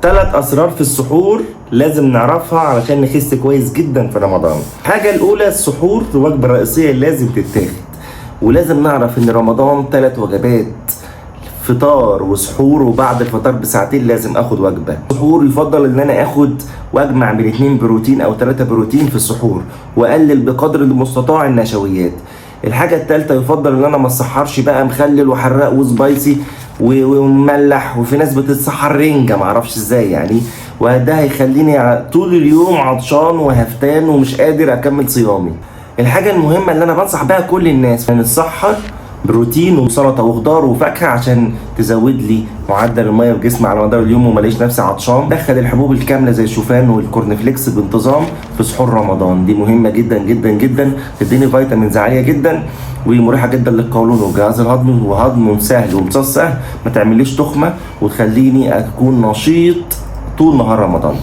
3 أسرار في السحور لازم نعرفها علشان نخس كويس جدا في رمضان. الحاجة الأولى، السحور وجبة رئيسية لازم تتاخد، ولازم نعرف إن رمضان 3 وجبات، فطار وسحور، وبعد الفطار بساعتين لازم اخد وجبه. السحور يفضل ان انا اخد واجمع بين 2 بروتين او 3 بروتين في السحور، واقلل بقدر المستطاع النشويات. الحاجه الثالثه، يفضل ان انا ما اسحرش بقى مخلل وحراق وسبايسي ومملح، وفي ناس بتتسحر رنجه معرفش ازاي يعني، وده هيخليني طول اليوم عطشان وهفتان ومش قادر اكمل صيامي. الحاجه المهمه اللي انا بنصح بها كل الناس، نتسحر بروتين وسلطه وخضار وفاكهه عشان تزود لي معدل الميه في جسمي على مدار اليوم وما الاقيش نفسي عطشان. دخل الحبوب الكامله زي الشوفان والكورنفليكس بانتظام في سحور رمضان، دي مهمه جدا جدا جدا، تديني فيتامينز عاليه جدا ومريحه جدا للقولون والجهاز الهضمي، وهضم سهل وامتصاص سهل، ما تعمليش تخمه وتخليني اكون نشيط طول نهار رمضان.